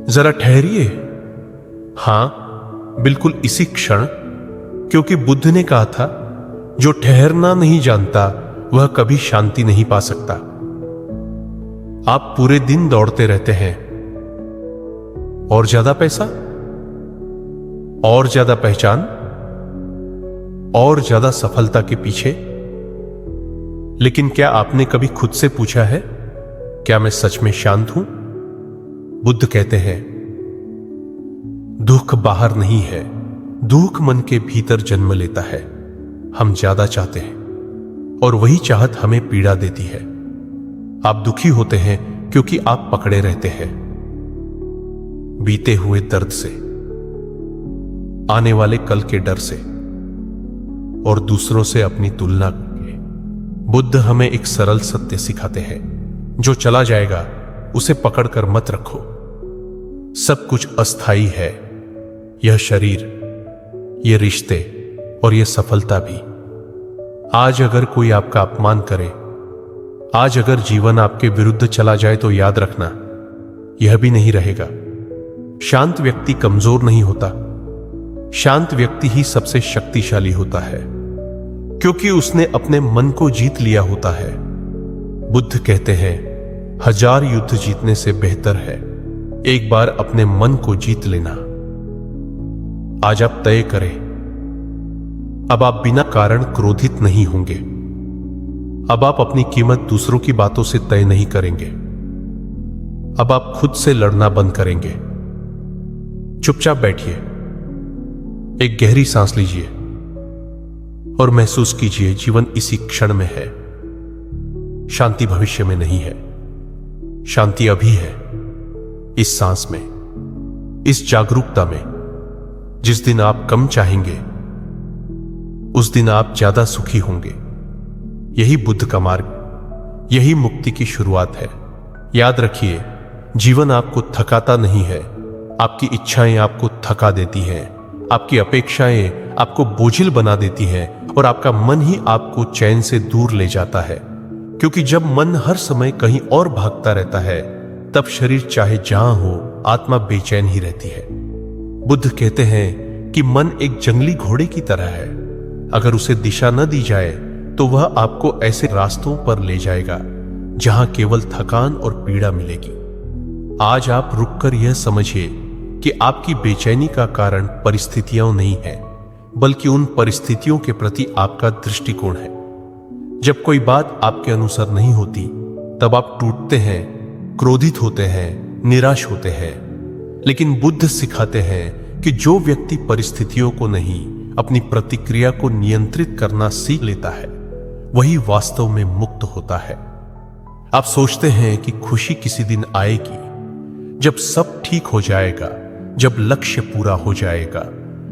जरा ठहरिए। हां, बिल्कुल इसी क्षण, क्योंकि बुद्ध ने कहा था, जो ठहरना नहीं जानता वह कभी शांति नहीं पा सकता। आप पूरे दिन दौड़ते रहते हैं, और ज्यादा पैसा, और ज्यादा पहचान, और ज्यादा सफलता के पीछे। लेकिन क्या आपने कभी खुद से पूछा है, क्या मैं सच में शांत हूं? बुद्ध कहते हैं, दुख बाहर नहीं है, दुख मन के भीतर जन्म लेता है। हम ज्यादा चाहते हैं और वही चाहत हमें पीड़ा देती है। आप दुखी होते हैं क्योंकि आप पकड़े रहते हैं बीते हुए दर्द से, आने वाले कल के डर से और दूसरों से अपनी तुलना करके। बुद्ध हमें एक सरल सत्य सिखाते हैं, जो चला जाएगा उसे पकड़कर मत रखो। सब कुछ अस्थाई है, यह शरीर, ये रिश्ते और ये सफलता भी। आज अगर कोई आपका अपमान करे, आज अगर जीवन आपके विरुद्ध चला जाए, तो याद रखना, यह भी नहीं रहेगा। शांत व्यक्ति कमजोर नहीं होता, शांत व्यक्ति ही सबसे शक्तिशाली होता है, क्योंकि उसने अपने मन को जीत लिया होता है। बुद्ध कहते हैं, 1000 युद्ध जीतने से बेहतर है एक बार अपने मन को जीत लेना। आज आप तय करें, अब आप बिना कारण क्रोधित नहीं होंगे। अब आप अपनी कीमत दूसरों की बातों से तय नहीं करेंगे। अब आप खुद से लड़ना बंद करेंगे। चुपचाप बैठिए, एक गहरी सांस लीजिए और महसूस कीजिए, जीवन इसी क्षण में है। शांति भविष्य में नहीं है, शांति अभी है, इस सांस में, इस जागरूकता में। जिस दिन आप कम चाहेंगे, उस दिन आप ज्यादा सुखी होंगे। यही बुद्ध का मार्ग, यही मुक्ति की शुरुआत है। याद रखिए, जीवन आपको थकाता नहीं है, आपकी इच्छाएं आपको थका देती हैं, आपकी अपेक्षाएं आपको बोझिल बना देती हैं और आपका मन ही आपको चैन से दूर ले जाता है। क्योंकि जब मन हर समय कहीं और भागता रहता है, तब शरीर चाहे जहां हो, आत्मा बेचैन ही रहती है। बुद्ध कहते हैं कि मन एक जंगली घोड़े की तरह है। अगर उसे दिशा न दी जाए तो वह आपको ऐसे रास्तों पर ले जाएगा जहां केवल थकान और पीड़ा मिलेगी। आज आप रुककर यह समझिए कि आपकी बेचैनी का कारण परिस्थितियां नहीं है, बल्कि उन परिस्थितियों के प्रति आपका दृष्टिकोण है। जब कोई बात आपके अनुसार नहीं होती, तब आप टूटते हैं, क्रोधित होते हैं, निराश होते हैं। लेकिन बुद्ध सिखाते हैं कि जो व्यक्ति परिस्थितियों को नहीं, अपनी प्रतिक्रिया को नियंत्रित करना सीख लेता है, वही वास्तव में मुक्त होता है। आप सोचते हैं कि खुशी किसी दिन आएगी, जब सब ठीक हो जाएगा, जब लक्ष्य पूरा हो जाएगा,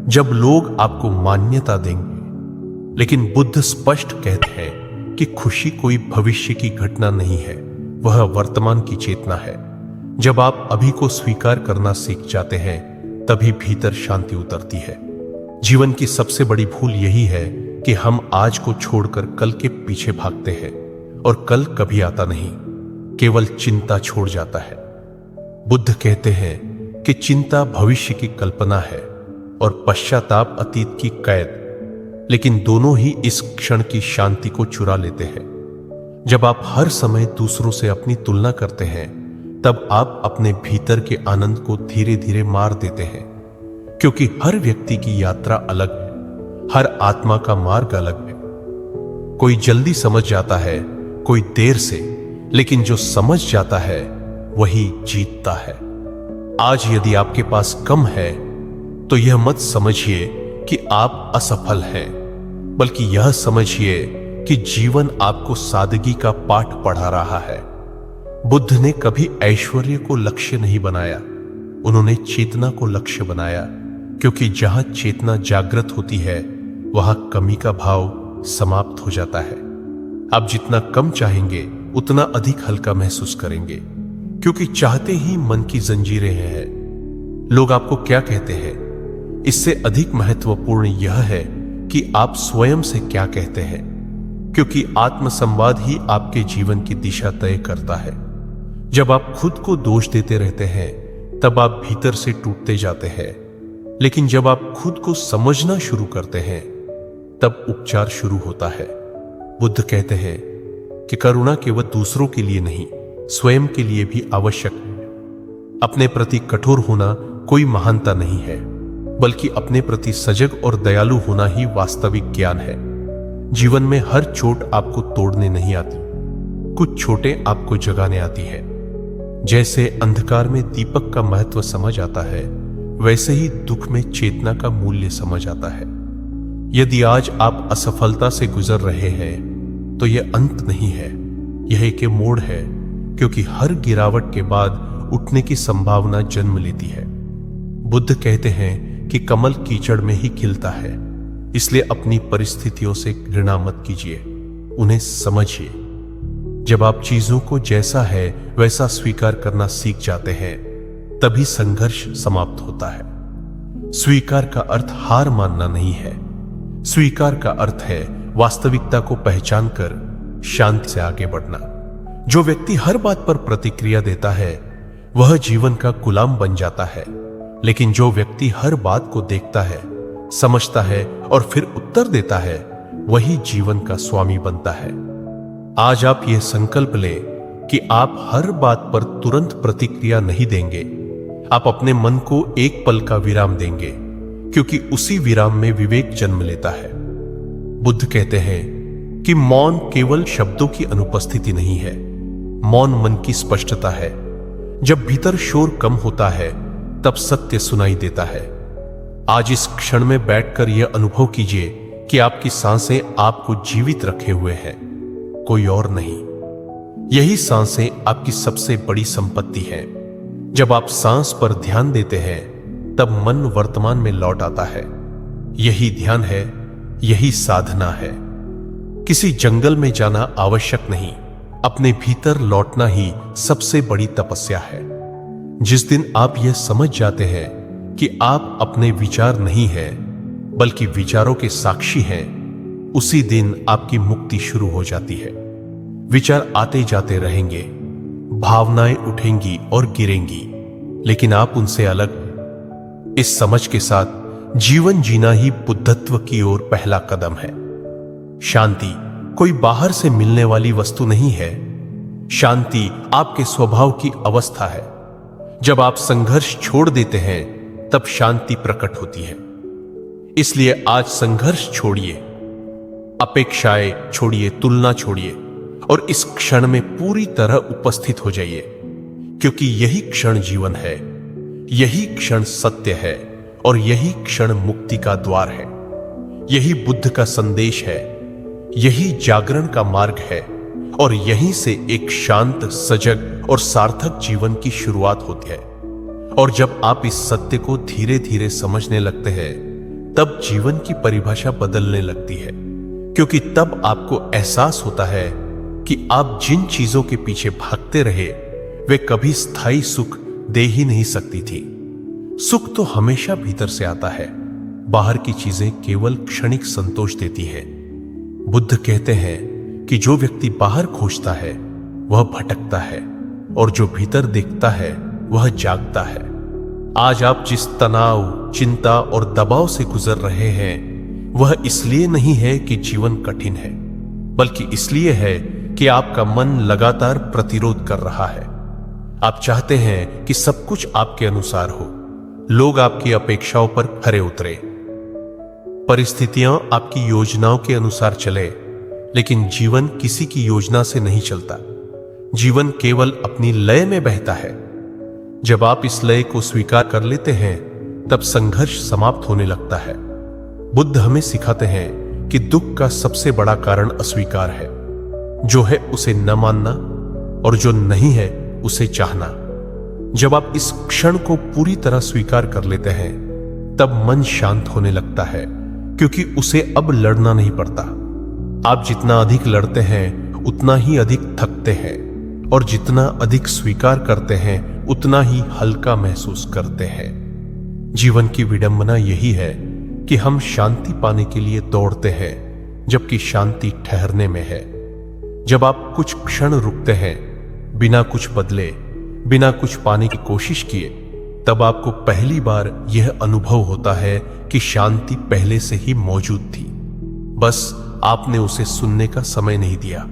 जब लोग आपको मान्यता देंगे। लेकिन बुद्ध स्पष्ट कहते हैं कि खुशी कोई भविष्य की घटना नहीं है, वह वर्तमान की चेतना है। जब आप अभी को स्वीकार करना सीख जाते हैं, तभी भीतर शांति उतरती है। जीवन की सबसे बड़ी भूल यही है कि हम आज को छोड़कर कल के पीछे भागते हैं, और कल कभी आता नहीं, केवल चिंता छोड़ जाता है। बुद्ध कहते हैं कि चिंता भविष्य की कल्पना है और पश्चाताप अतीत की कैद, लेकिन दोनों ही इस क्षण की शांति को चुरा लेते हैं। जब आप हर समय दूसरों से अपनी तुलना करते हैं, तब आप अपने भीतर के आनंद को धीरे धीरे मार देते हैं। क्योंकि हर व्यक्ति की यात्रा अलग है, हर आत्मा का मार्ग अलग है। कोई जल्दी समझ जाता है, कोई देर से, लेकिन जो समझ जाता है वही जीतता है। आज यदि आपके पास कम है, तो यह मत समझिए कि आप असफल हैं, बल्कि यह समझिए कि जीवन आपको सादगी का पाठ पढ़ा रहा है। बुद्ध ने कभी ऐश्वर्य को लक्ष्य नहीं बनाया, उन्होंने चेतना को लक्ष्य बनाया, क्योंकि जहां चेतना जागृत होती है, वहां कमी का भाव समाप्त हो जाता है। आप जितना कम चाहेंगे, उतना अधिक हल्का महसूस करेंगे, क्योंकि चाहते ही मन की जंजीरें हैं। लोग आपको क्या कहते हैं, इससे अधिक महत्वपूर्ण यह है कि आप स्वयं से क्या कहते हैं, क्योंकि आत्मसंवाद ही आपके जीवन की दिशा तय करता है। जब आप खुद को दोष देते रहते हैं, तब आप भीतर से टूटते जाते हैं। लेकिन जब आप खुद को समझना शुरू करते हैं, तब उपचार शुरू होता है। बुद्ध कहते हैं कि करुणा केवल दूसरों के लिए नहीं, स्वयं के लिए भी आवश्यक है। अपने प्रति कठोर होना कोई महानता नहीं है, बल्कि अपने प्रति सजग और दयालु होना ही वास्तविक ज्ञान है। जीवन में हर चोट आपको तोड़ने नहीं आती, कुछ छोटे आपको जगाने आती है। जैसे अंधकार में दीपक का महत्व समझ आता है, वैसे ही दुख में चेतना का मूल्य समझ आता है। यदि आज आप असफलता से गुजर रहे हैं, तो यह अंत नहीं है, यह एक मोड़ है, क्योंकि हर गिरावट के बाद उठने की संभावना जन्म लेती है। बुद्ध कहते हैं कि कमल कीचड़ में ही खिलता है, इसलिए अपनी परिस्थितियों से घृणा मत कीजिए, उन्हें समझिए। जब आप चीजों को जैसा है वैसा स्वीकार करना सीख जाते हैं, तभी संघर्ष समाप्त होता है। स्वीकार का अर्थ हार मानना नहीं है, स्वीकार का अर्थ है वास्तविकता को पहचान कर शांति से आगे बढ़ना। जो व्यक्ति हर बात पर प्रतिक्रिया देता है, वह जीवन का गुलाम बन जाता है। लेकिन जो व्यक्ति हर बात को देखता है, समझता है और फिर उत्तर देता है, वही जीवन का स्वामी बनता है। आज आप यह संकल्प लें कि आप हर बात पर तुरंत प्रतिक्रिया नहीं देंगे। आप अपने मन को एक पल का विराम देंगे, क्योंकि उसी विराम में विवेक जन्म लेता है। बुद्ध कहते हैं कि मौन केवल शब्दों की अनुपस्थिति नहीं है, मौन मन की स्पष्टता है। जब भीतर शोर कम होता है, तब सत्य सुनाई देता है। आज इस क्षण में बैठकर यह अनुभव कीजिए कि आपकी सांसें आपको जीवित रखे हुए हैं, कोई और नहीं। यही सांसें आपकी सबसे बड़ी संपत्ति है। जब आप सांस पर ध्यान देते हैं, तब मन वर्तमान में लौट आता है। यही ध्यान है, यही साधना है। किसी जंगल में जाना आवश्यक नहीं, अपने भीतर लौटना ही सबसे बड़ी तपस्या है। जिस दिन आप यह समझ जाते हैं कि आप अपने विचार नहीं हैं, बल्कि विचारों के साक्षी हैं, उसी दिन आपकी मुक्ति शुरू हो जाती है। विचार आते जाते रहेंगे, भावनाएं उठेंगी और गिरेंगी, लेकिन आप उनसे अलग हैं। इस समझ के साथ जीवन जीना ही बुद्धत्व की ओर पहला कदम है। शांति कोई बाहर से मिलने वाली वस्तु नहीं है, शांति आपके स्वभाव की अवस्था है। जब आप संघर्ष छोड़ देते हैं, तब शांति प्रकट होती है। इसलिए आज संघर्ष छोड़िए, अपेक्षाएं छोड़िए, तुलना छोड़िए और इस क्षण में पूरी तरह उपस्थित हो जाइए, क्योंकि यही क्षण जीवन है, यही क्षण सत्य है और यही क्षण मुक्ति का द्वार है। यही बुद्ध का संदेश है, यही जागरण का मार्ग है और यहीं से एक शांत, सजग और सार्थक जीवन की शुरुआत होती है। और जब आप इस सत्य को धीरे धीरे समझने लगते हैं, तब जीवन की परिभाषा बदलने लगती है, क्योंकि तब आपको एहसास होता है कि आप जिन चीजों के पीछे भागते रहे, वे कभी स्थायी सुख दे ही नहीं सकती थी। सुख तो हमेशा भीतर से आता है, बाहर की चीजें केवल क्षणिक संतोष देती हैं। बुद्ध कहते हैं कि जो व्यक्ति बाहर खोजता है, वह भटकता है, और जो भीतर देखता है, वह जागता है। आज आप जिस तनाव, चिंता और दबाव से गुजर रहे हैं, वह इसलिए नहीं है कि जीवन कठिन है, बल्कि इसलिए है कि आपका मन लगातार प्रतिरोध कर रहा है। आप चाहते हैं कि सब कुछ आपके अनुसार हो, लोग आपकी अपेक्षाओं पर खरे उतरे, परिस्थितियां आपकी योजनाओं के अनुसार चले, लेकिन जीवन किसी की योजना से नहीं चलता। जीवन केवल अपनी लय में बहता है। जब आप इस लय को स्वीकार कर लेते हैं, तब संघर्ष समाप्त होने लगता है। बुद्ध हमें सिखाते हैं कि दुख का सबसे बड़ा कारण अस्वीकार है। जो है उसे न मानना और जो नहीं है उसे चाहना। जब आप इस क्षण को पूरी तरह स्वीकार कर लेते हैं, तब मन शांत होने लगता है, क्योंकि उसे अब लड़ना नहीं पड़ता। आप जितना अधिक लड़ते हैं, उतना ही अधिक थकते हैं, और जितना अधिक स्वीकार करते हैं, उतना ही हल्का महसूस करते हैं। जीवन की विडंबना यही है कि हम शांति पाने के लिए दौड़ते हैं, जबकि शांति ठहरने में है। जब आप कुछ क्षण रुकते हैं, बिना कुछ बदले, बिना कुछ पाने की कोशिश किए, तब आपको पहली बार यह अनुभव होता है कि शांति पहले से ही मौजूद थी, बस आपने उसे सुनने का समय नहीं दिया।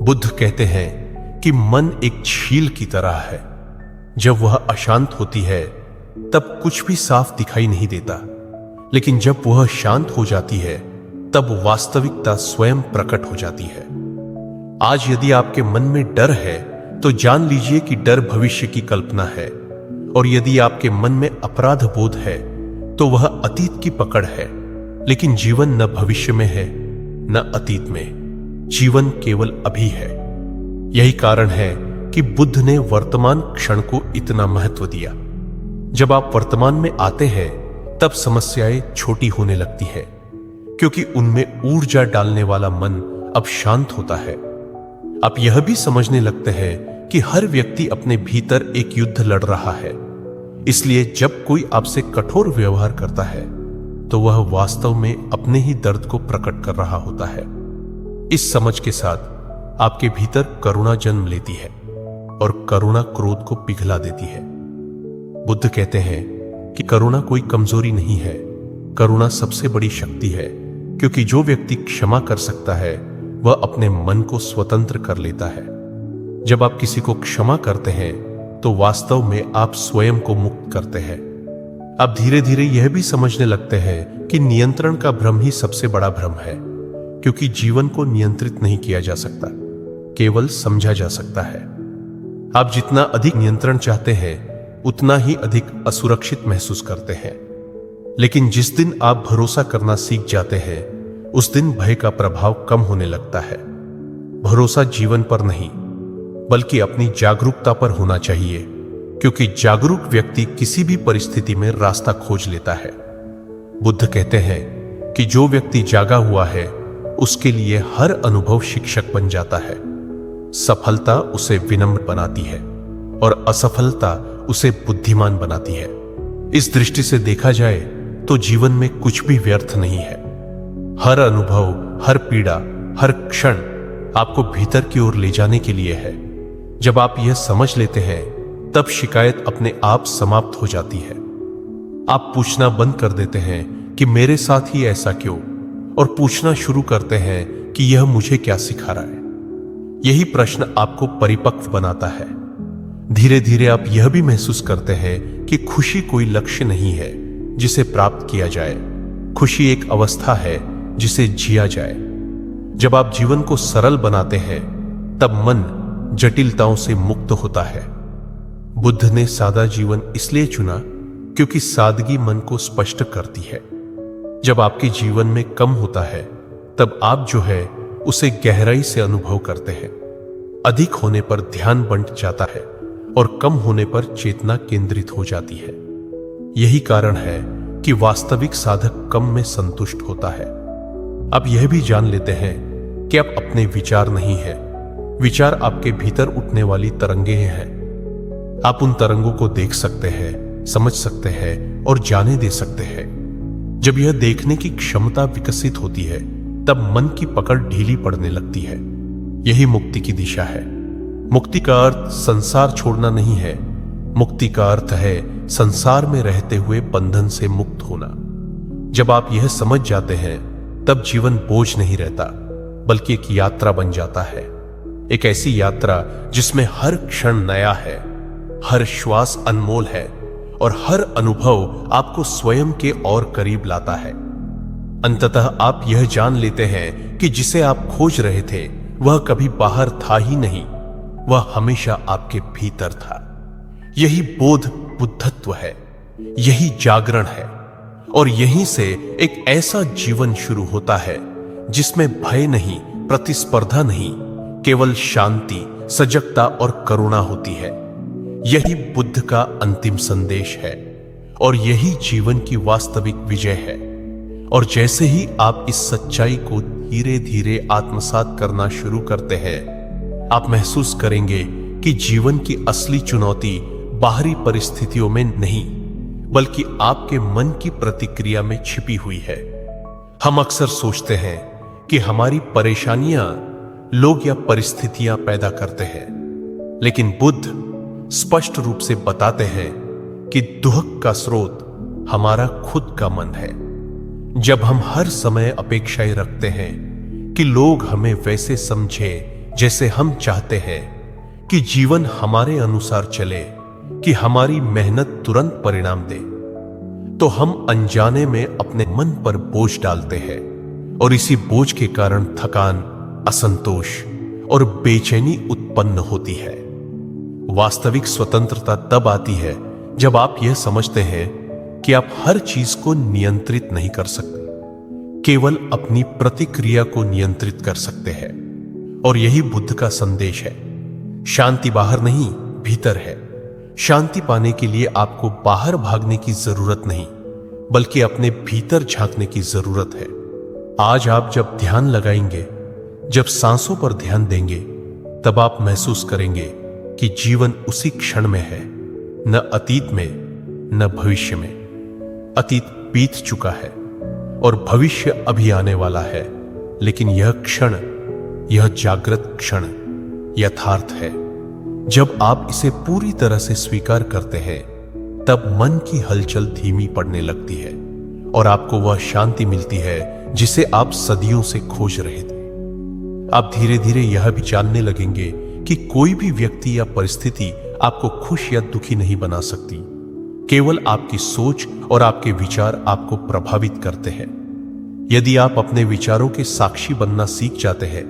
बुद्ध कहते हैं कि मन एक झील की तरह है। जब वह अशांत होती है तब कुछ भी साफ दिखाई नहीं देता, लेकिन जब वह शांत हो जाती है तब वास्तविकता स्वयं प्रकट हो जाती है। आज यदि आपके मन में डर है तो जान लीजिए कि डर भविष्य की कल्पना है, और यदि आपके मन में अपराध बोध है तो वह अतीत की पकड़ है। लेकिन जीवन न भविष्य में है न अतीत में, जीवन केवल अभी है। यही कारण है कि बुद्ध ने वर्तमान क्षण को इतना महत्व दिया। जब आप वर्तमान में आते हैं तब समस्याएं छोटी होने लगती है, क्योंकि उनमें ऊर्जा डालने वाला मन अब शांत होता है। आप यह भी समझने लगते हैं कि हर व्यक्ति अपने भीतर एक युद्ध लड़ रहा है, इसलिए जब कोई आपसे कठोर व्यवहार करता है तो वह वास्तव में अपने ही दर्द को प्रकट कर रहा होता है। इस समझ के साथ आपके भीतर करुणा जन्म लेती है, और करुणा क्रोध को पिघला देती है। बुद्ध कहते हैं कि करुणा कोई कमजोरी नहीं है, करुणा सबसे बड़ी शक्ति है, क्योंकि जो व्यक्ति क्षमा कर सकता है वह अपने मन को स्वतंत्र कर लेता है। जब आप किसी को क्षमा करते हैं तो वास्तव में आप स्वयं को मुक्त करते हैं। आप धीरे धीरे यह भी समझने लगते हैं कि नियंत्रण का भ्रम ही सबसे बड़ा भ्रम है, क्योंकि जीवन को नियंत्रित नहीं किया जा सकता, केवल समझा जा सकता है। आप जितना अधिक नियंत्रण चाहते हैं उतना ही अधिक असुरक्षित महसूस करते हैं। लेकिन जिस दिन आप भरोसा करना सीख जाते हैं उस दिन भय का प्रभाव कम होने लगता है। भरोसा जीवन पर नहीं बल्कि अपनी जागरूकता पर होना चाहिए, क्योंकि जागरूक व्यक्ति किसी भी परिस्थिति में रास्ता खोज लेता है। बुद्ध कहते हैं कि जो व्यक्ति जागा हुआ है उसके लिए हर अनुभव शिक्षक बन जाता है। सफलता उसे विनम्र बनाती है और असफलता उसे बुद्धिमान बनाती है। इस दृष्टि से देखा जाए तो जीवन में कुछ भी व्यर्थ नहीं है। हर अनुभव, हर पीड़ा, हर क्षण आपको भीतर की ओर ले जाने के लिए है। जब आप यह समझ लेते हैं तब शिकायत अपने आप समाप्त हो जाती है। आप पूछना बंद कर देते हैं कि मेरे साथ ही ऐसा क्यों, और पूछना शुरू करते हैं कि यह मुझे क्या सिखा रहा है। यही प्रश्न आपको परिपक्व बनाता है। धीरे धीरे आप यह भी महसूस करते हैं कि खुशी कोई लक्ष्य नहीं है जिसे प्राप्त किया जाए, खुशी एक अवस्था है जिसे जिया जाए। जब आप जीवन को सरल बनाते हैं तब मन जटिलताओं से मुक्त होता है। बुद्ध ने सादा जीवन इसलिए चुना क्योंकि सादगी मन को स्पष्ट करती है। जब आपके जीवन में कम होता है तब आप जो है उसे गहराई से अनुभव करते हैं। अधिक होने पर ध्यान बंट जाता है और कम होने पर चेतना केंद्रित हो जाती है। यही कारण है कि वास्तविक साधक कम में संतुष्ट होता है। आप यह भी जान लेते हैं कि आप अपने विचार नहीं हैं, विचार आपके भीतर उठने वाली तरंगे हैं। आप उन तरंगों को देख सकते हैं, समझ सकते हैं और जाने दे सकते हैं। जब यह देखने की क्षमता विकसित होती है तब मन की पकड़ ढीली पड़ने लगती है। यही मुक्ति की दिशा है। मुक्ति का अर्थ संसार छोड़ना नहीं है, मुक्ति का अर्थ है संसार में रहते हुए बंधन से मुक्त होना। जब आप यह समझ जाते हैं तब जीवन बोझ नहीं रहता बल्कि एक यात्रा बन जाता है। एक ऐसी यात्रा जिसमें हर क्षण नया है, हर श्वास अनमोल है और हर अनुभव आपको स्वयं के और करीब लाता है। अंततः आप यह जान लेते हैं कि जिसे आप खोज रहे थे वह कभी बाहर था ही नहीं, वह हमेशा आपके भीतर था। यही बोध बुद्धत्व है, यही जागरण है, और यहीं से एक ऐसा जीवन शुरू होता है जिसमें भय नहीं, प्रतिस्पर्धा नहीं, केवल शांति, सजगता और करुणा होती है। यही बुद्ध का अंतिम संदेश है और यही जीवन की वास्तविक विजय है। और जैसे ही आप इस सच्चाई को धीरे धीरे आत्मसात करना शुरू करते हैं, आप महसूस करेंगे कि जीवन की असली चुनौती बाहरी परिस्थितियों में नहीं बल्कि आपके मन की प्रतिक्रिया में छिपी हुई है। हम अक्सर सोचते हैं कि हमारी परेशानियां लोग या परिस्थितियां पैदा करते हैं, लेकिन बुद्ध स्पष्ट रूप से बताते हैं कि दुख का स्रोत हमारा खुद का मन है। जब हम हर समय अपेक्षाएं रखते हैं कि लोग हमें वैसे समझे जैसे हम चाहते हैं, कि जीवन हमारे अनुसार चले, कि हमारी मेहनत तुरंत परिणाम दे, तो हम अनजाने में अपने मन पर बोझ डालते हैं और इसी बोझ के कारण थकान, असंतोष और बेचैनी उत्पन्न होती है। वास्तविक स्वतंत्रता तब आती है जब आप यह समझते हैं कि आप हर चीज को नियंत्रित नहीं कर सकते, केवल अपनी प्रतिक्रिया को नियंत्रित कर सकते हैं। और यही बुद्ध का संदेश है। शांति बाहर नहीं, भीतर है। शांति पाने के लिए आपको बाहर भागने की जरूरत नहीं, बल्कि अपने भीतर झांकने की जरूरत है। आज आप जब ध्यान लगाएंगे, जब सांसों पर ध्यान देंगे, तब आप महसूस करेंगे कि जीवन उसी क्षण में है, न अतीत में न भविष्य में। अतीत बीत चुका है और भविष्य अभी आने वाला है, लेकिन यह क्षण, यह जागृत क्षण यथार्थ है। जब आप इसे पूरी तरह से स्वीकार करते हैं, तब मन की हलचल धीमी पड़ने लगती है और आपको वह शांति मिलती है जिसे आप सदियों से खोज रहे थे। आप धीरे धीरे यह भी जानने लगेंगे कि कोई भी व्यक्ति या परिस्थिति आपको खुश या दुखी नहीं बना सकती। केवल आपकी सोच और आपके विचार आपको प्रभावित करते हैं। यदि आप अपने विचारों के साक्षी बनना सीख जाते हैं,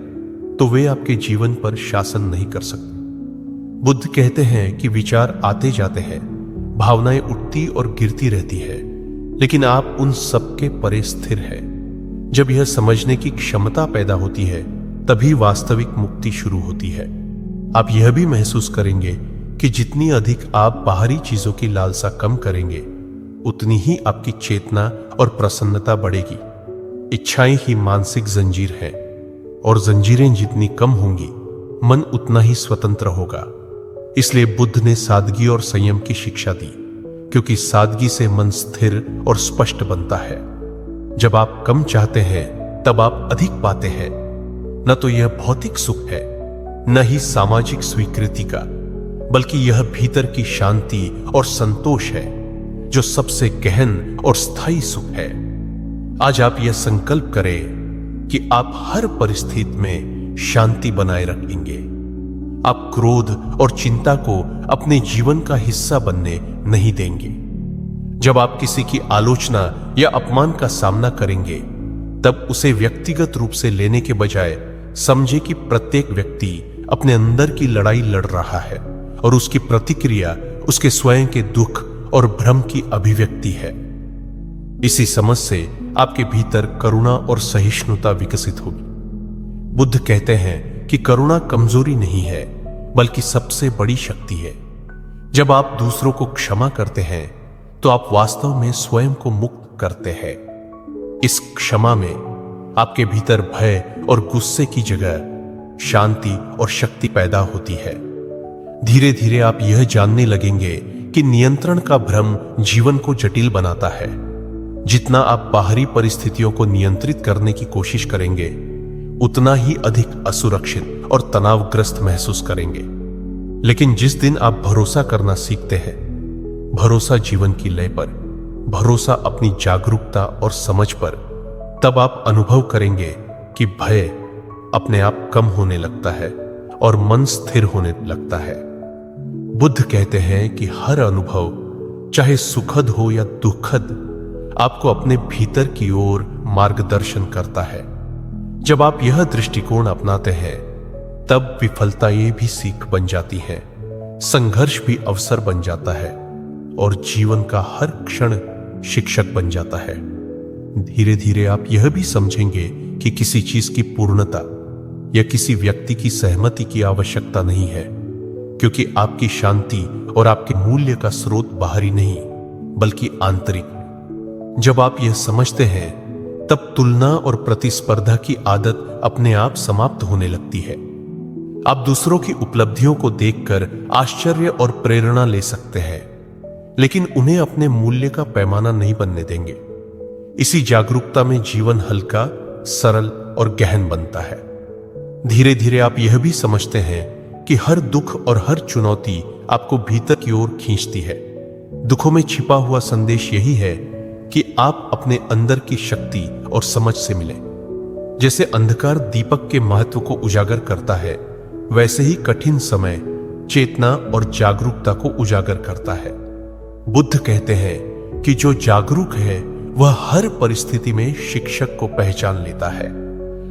तो वे आपके जीवन पर शासन नहीं कर सकते। बुद्ध कहते हैं कि विचार आते जाते हैं, भावनाएं उठती और गिरती रहती है, लेकिन आप उन सबके परे स्थिर है। जब यह समझने की क्षमता पैदा होती है, तभी वास्तविक मुक्ति शुरू होती है। आप यह भी महसूस करेंगे कि जितनी अधिक आप बाहरी चीजों की लालसा कम करेंगे, उतनी ही आपकी चेतना और प्रसन्नता बढ़ेगी। इच्छाएं ही मानसिक जंजीर है, और जंजीरें जितनी कम होंगी, मन उतना ही स्वतंत्र होगा। इसलिए बुद्ध ने सादगी और संयम की शिक्षा दी, क्योंकि सादगी से मन स्थिर और स्पष्ट बनता है। जब आप कम चाहते हैं, तब आप अधिक पाते हैं। न तो यह भौतिक सुख है, न ही सामाजिक स्वीकृति का, बल्कि यह भीतर की शांति और संतोष है, जो सबसे गहन और स्थायी सुख है। आज आप यह संकल्प करें कि आप हर परिस्थिति में शांति बनाए रखेंगे। आप क्रोध और चिंता को अपने जीवन का हिस्सा बनने नहीं देंगे। जब आप किसी की आलोचना या अपमान का सामना करेंगे, तब उसे व्यक्तिगत रूप से लेने के बजाय समझे कि प्रत्येक व्यक्ति अपने अंदर की लड़ाई लड़ रहा है और उसकी प्रतिक्रिया उसके स्वयं के दुख और भ्रम की अभिव्यक्ति है। इसी समझ से आपके भीतर करुणा और सहिष्णुता विकसित होगी। बुद्ध कहते हैं कि करुणा कमजोरी नहीं है, बल्कि सबसे बड़ी शक्ति है। जब आप दूसरों को क्षमा करते हैं, तो आप वास्तव में स्वयं को मुक्त करते हैं। इस क्षमा में आपके भीतर भय और गुस्से की जगह शांति और शक्ति पैदा होती है। धीरे धीरे आप यह जानने लगेंगे कि नियंत्रण का भ्रम जीवन को जटिल बनाता है। जितना आप बाहरी परिस्थितियों को नियंत्रित करने की कोशिश करेंगे, उतना ही अधिक असुरक्षित और तनावग्रस्त महसूस करेंगे। लेकिन जिस दिन आप भरोसा करना सीखते हैं, भरोसा जीवन की लय पर, भरोसा अपनी जागरूकता और समझ पर, तब आप अनुभव करेंगे कि भय अपने आप कम होने लगता है और मन स्थिर होने लगता है। बुद्ध कहते हैं कि हर अनुभव, चाहे सुखद हो या दुखद, आपको अपने भीतर की ओर मार्गदर्शन करता है। जब आप यह दृष्टिकोण अपनाते हैं, तब विफलता ये भी सीख बन जाती है, संघर्ष भी अवसर बन जाता है और जीवन का हर क्षण शिक्षक बन जाता है। धीरे धीरे आप यह भी समझेंगे कि किसी चीज की पूर्णता या किसी व्यक्ति की सहमति की आवश्यकता नहीं है, क्योंकि आपकी शांति और आपके मूल्य का स्रोत बाहरी नहीं, बल्कि आंतरिक। जब आप यह समझते हैं, तब तुलना और प्रतिस्पर्धा की आदत अपने आप समाप्त होने लगती है। आप दूसरों की उपलब्धियों को देखकर आश्चर्य और प्रेरणा ले सकते हैं, लेकिन उन्हें अपने मूल्य का पैमाना नहीं बनने देंगे। इसी जागरूकता में जीवन हल्का, सरल और गहन बनता है। धीरे धीरे आप यह भी समझते हैं कि हर दुख और हर चुनौती आपको भीतर की ओर खींचती है। दुखों में छिपा हुआ संदेश यही है कि आप अपने अंदर की शक्ति और समझ से मिलें। जैसे अंधकार दीपक के महत्व को उजागर करता है, वैसे ही कठिन समय चेतना और जागरूकता को उजागर करता है। बुद्ध कहते हैं कि जो जागरूक है वह हर परिस्थिति में शिक्षक को पहचान लेता है।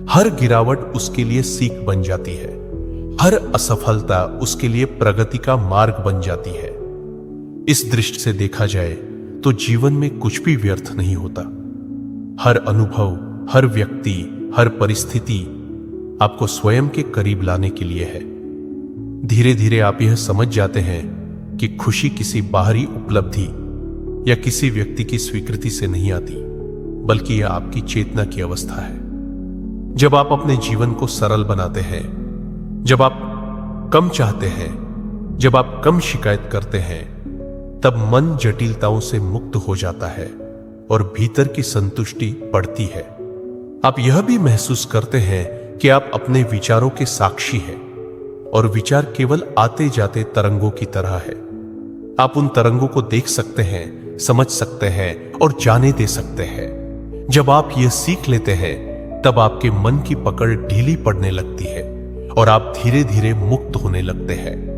हर गिरावट उसके लिए सीख बन जाती है, हर असफलता उसके लिए प्रगति का मार्ग बन जाती है। इस दृष्टि से देखा जाए तो जीवन में कुछ भी व्यर्थ नहीं होता। हर अनुभव, हर व्यक्ति, हर परिस्थिति आपको स्वयं के करीब लाने के लिए है। धीरे धीरे आप यह समझ जाते हैं कि खुशी किसी बाहरी उपलब्धि या किसी व्यक्ति की स्वीकृति से नहीं आती, बल्कि यह आपकी चेतना की अवस्था है। जब आप अपने जीवन को सरल बनाते हैं, जब आप कम चाहते हैं, जब आप कम शिकायत करते हैं, तब मन जटिलताओं से मुक्त हो जाता है और भीतर की संतुष्टि बढ़ती है। आप यह भी महसूस करते हैं कि आप अपने विचारों के साक्षी हैं और विचार केवल आते जाते तरंगों की तरह है। आप उन तरंगों को देख सकते हैं, समझ सकते हैं और जाने दे सकते हैं। जब आप यह सीख लेते हैं, तब आपके मन की पकड़ ढीली पड़ने लगती है और आप धीरे धीरे मुक्त होने लगते हैं।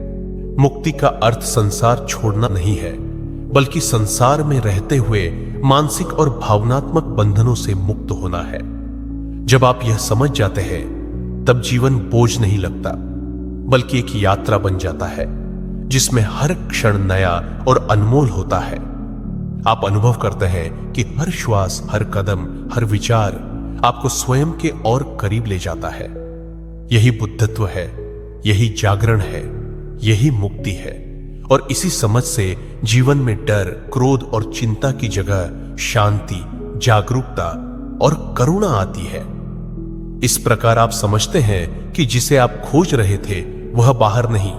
मुक्ति का अर्थ संसार छोड़ना नहीं है, बल्कि संसार में रहते हुए मानसिक और भावनात्मक बंधनों से मुक्त होना है। जब आप यह समझ जाते हैं, तब जीवन बोझ नहीं लगता, बल्कि एक यात्रा बन जाता है जिसमें हर क्षण नया और अनमोल होता है। आप अनुभव करते हैं कि हर श्वास, हर कदम, हर विचार आपको स्वयं के और करीब ले जाता है। यही बुद्धत्व है, यही जागरण है, यही मुक्ति है। और इसी समझ से जीवन में डर, क्रोध और चिंता की जगह शांति, जागरूकता और करुणा आती है। इस प्रकार आप समझते हैं कि जिसे आप खोज रहे थे वह बाहर नहीं,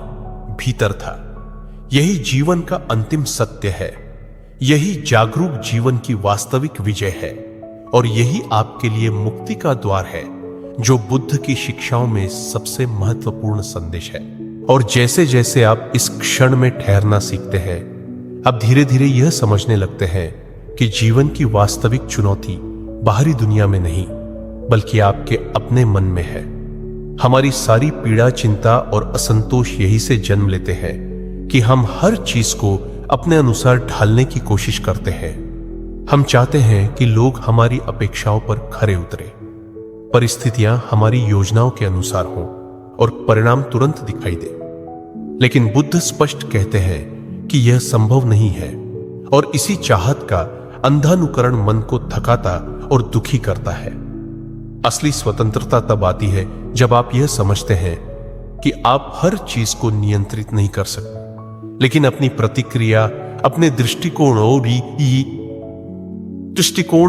भीतर था। यही जीवन का अंतिम सत्य है, यही जागरूक जीवन की वास्तविक विजय है और यही आपके लिए मुक्ति का द्वार है, जो बुद्ध की शिक्षाओं में सबसे महत्वपूर्ण संदेश है। और जैसे जैसे आप इस क्षण में ठहरना सीखते हैं, आप धीरे धीरे यह समझने लगते हैं कि जीवन की वास्तविक चुनौती बाहरी दुनिया में नहीं, बल्कि आपके अपने मन में है। हमारी सारी पीड़ा, चिंता और असंतोष यही से जन्म लेते हैं कि हम हर चीज को अपने अनुसार ढालने की कोशिश करते हैं। हम चाहते हैं कि लोग हमारी अपेक्षाओं पर खरे उतरे, परिस्थितियां हमारी योजनाओं के अनुसार हों और परिणाम तुरंत दिखाई दे। लेकिन बुद्ध स्पष्ट कहते हैं कि यह संभव नहीं है और इसी चाहत का अंधानुकरण मन को थकाता और दुखी करता है। असली स्वतंत्रता तब आती है जब आप यह समझते हैं कि आप हर चीज को नियंत्रित नहीं कर सकते, लेकिन अपनी प्रतिक्रिया, अपने दृष्टिकोण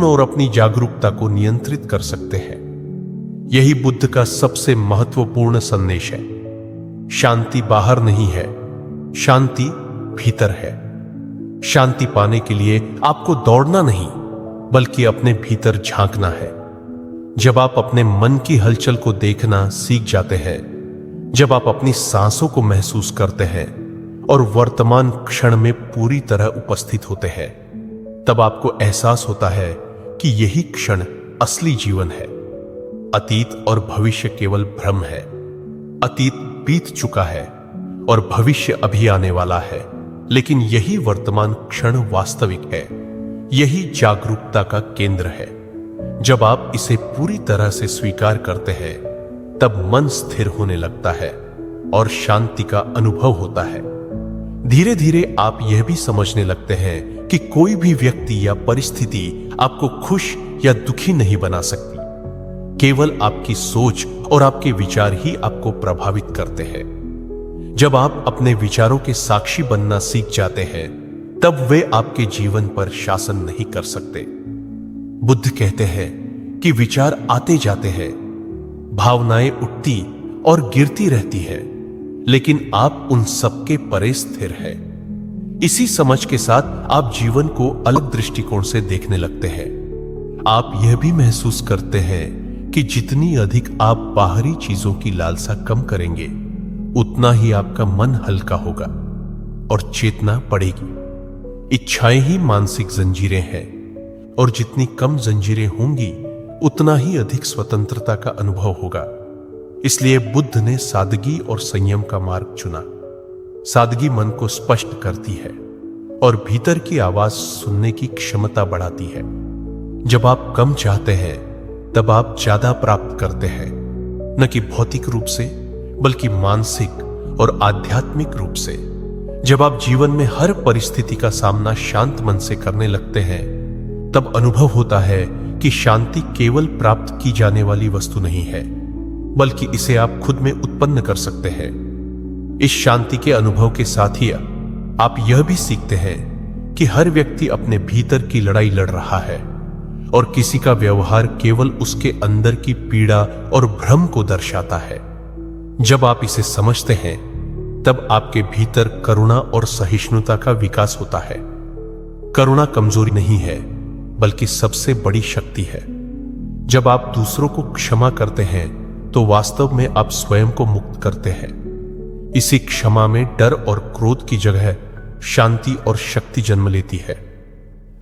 और अपनी जागरूकता को नियंत्रित कर सकते हैं। यही बुद्ध का सबसे महत्वपूर्ण संदेश है। शांति बाहर नहीं है, शांति भीतर है। शांति पाने के लिए आपको दौड़ना नहीं, बल्कि अपने भीतर झांकना है। जब आप अपने मन की हलचल को देखना सीख जाते हैं, जब आप अपनी सांसों को महसूस करते हैं और वर्तमान क्षण में पूरी तरह उपस्थित होते हैं, तब आपको एहसास होता है कि यही क्षण असली जीवन है। अतीत और भविष्य केवल भ्रम है। अतीत बीत चुका है और भविष्य अभी आने वाला है, लेकिन यही वर्तमान क्षण वास्तविक है। यही जागरूकता का केंद्र है। जब आप इसे पूरी तरह से स्वीकार करते हैं, तब मन स्थिर होने लगता है और शांति का अनुभव होता है। धीरे धीरे आप यह भी समझने लगते हैं कि कोई भी व्यक्ति या परिस्थिति आपको खुश या दुखी नहीं बना सकती। केवल आपकी सोच और आपके विचार ही आपको प्रभावित करते हैं। जब आप अपने विचारों के साक्षी बनना सीख जाते हैं, तब वे आपके जीवन पर शासन नहीं कर सकते। बुद्ध कहते हैं कि विचार आते जाते हैं, भावनाएं उठती और गिरती रहती है, लेकिन आप उन सबके परे स्थिर हैं। इसी समझ के साथ आप जीवन को अलग दृष्टिकोण से देखने लगते हैं। आप यह भी महसूस करते हैं कि जितनी अधिक आप बाहरी चीजों की लालसा कम करेंगे, उतना ही आपका मन हल्का होगा और चेतना बढ़ेगी। इच्छाएं ही मानसिक जंजीरें हैं, और जितनी कम जंजीरें होंगी उतना ही अधिक स्वतंत्रता का अनुभव होगा। इसलिए बुद्ध ने सादगी और संयम का मार्ग चुना। सादगी मन को स्पष्ट करती है और भीतर की आवाज सुनने की क्षमता बढ़ाती है। जब आप कम चाहते हैं तब आप ज्यादा प्राप्त करते हैं, न कि भौतिक रूप से बल्कि मानसिक और आध्यात्मिक रूप से। जब आप जीवन में हर परिस्थिति का सामना शांत मन से करने लगते हैं तब अनुभव होता है कि शांति केवल प्राप्त की जाने वाली वस्तु नहीं है, बल्कि इसे आप खुद में उत्पन्न कर सकते हैं। इस शांति के अनुभव के साथ ही आप यह भी सीखते हैं कि हर व्यक्ति अपने भीतर की लड़ाई लड़ रहा है और किसी का व्यवहार केवल उसके अंदर की पीड़ा और भ्रम को दर्शाता है। जब आप इसे समझते हैं तब आपके भीतर करुणा और सहिष्णुता का विकास होता है। करुणा कमजोरी नहीं है बल्कि सबसे बड़ी शक्ति है। जब आप दूसरों को क्षमा करते हैं तो वास्तव में आप स्वयं को मुक्त करते हैं। इसी क्षमा में डर और क्रोध की जगह शांति और शक्ति जन्म लेती है।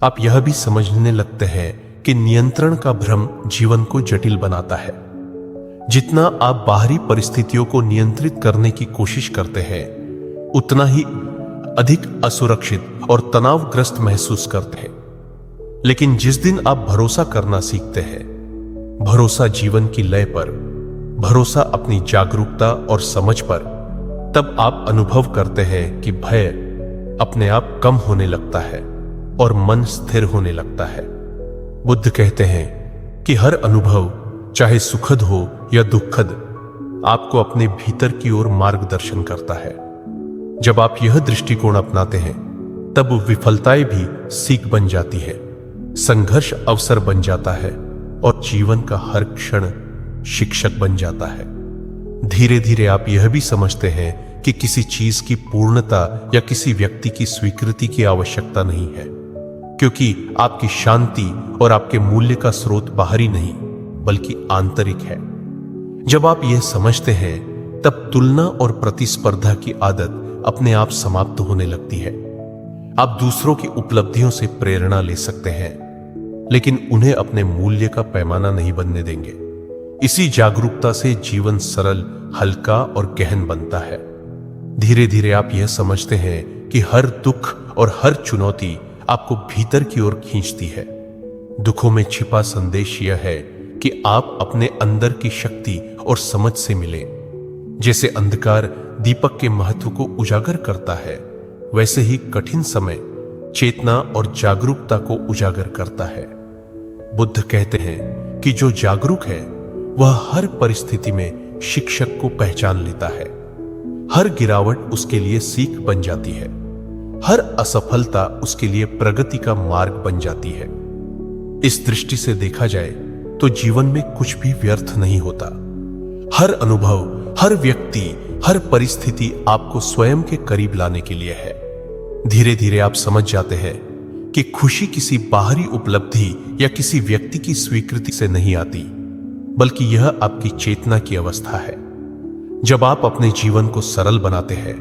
आप यह भी समझने लगते हैं कि नियंत्रण का भ्रम जीवन को जटिल बनाता है। जितना आप बाहरी परिस्थितियों को नियंत्रित करने की कोशिश करते हैं उतना ही अधिक असुरक्षित और तनावग्रस्त महसूस करते हैं। लेकिन जिस दिन आप भरोसा करना सीखते हैं, भरोसा जीवन की लय पर, भरोसा अपनी जागरूकता और समझ पर, तब आप अनुभव करते हैं कि भय अपने आप कम होने लगता है और मन स्थिर होने लगता है। बुद्ध कहते हैं कि हर अनुभव, चाहे सुखद हो या दुखद, आपको अपने भीतर की ओर मार्गदर्शन करता है। जब आप यह दृष्टिकोण अपनाते हैं तब विफलताएं भी सीख बन जाती है, संघर्ष अवसर बन जाता है और जीवन का हर क्षण शिक्षक बन जाता है। धीरे धीरे आप यह भी समझते हैं कि किसी चीज की पूर्णता या किसी व्यक्ति की स्वीकृति की आवश्यकता नहीं है, क्योंकि आपकी शांति और आपके मूल्य का स्रोत बाहरी नहीं बल्कि आंतरिक है। जब आप यह समझते हैं तब तुलना और प्रतिस्पर्धा की आदत अपने आप समाप्त होने लगती है। आप दूसरों की उपलब्धियों से प्रेरणा ले सकते हैं, लेकिन उन्हें अपने मूल्य का पैमाना नहीं बनने देंगे। इसी जागरूकता से जीवन सरल, हल्का और गहन बनता है। धीरे धीरे आप यह समझते हैं कि हर दुख और हर चुनौती आपको भीतर की ओर खींचती है। दुखों में छिपा संदेश यह है कि आप अपने अंदर की शक्ति और समझ से मिले। जैसे अंधकार दीपक के महत्व को उजागर करता है, वैसे ही कठिन समय चेतना और जागरूकता को उजागर करता है। बुद्ध कहते हैं कि जो जागरूक है वह हर परिस्थिति में शिक्षक को पहचान लेता है। हर गिरावट उसके लिए सीख बन जाती है, हर असफलता उसके लिए प्रगति का मार्ग बन जाती है। इस दृष्टि से देखा जाए तो जीवन में कुछ भी व्यर्थ नहीं होता। हर अनुभव, हर व्यक्ति, हर परिस्थिति आपको स्वयं के करीब लाने के लिए है। धीरे धीरे आप समझ जाते हैं कि खुशी किसी बाहरी उपलब्धि या किसी व्यक्ति की स्वीकृति से नहीं आती, बल्कि यह आपकी चेतना की अवस्था है। जब आप अपने जीवन को सरल बनाते हैं,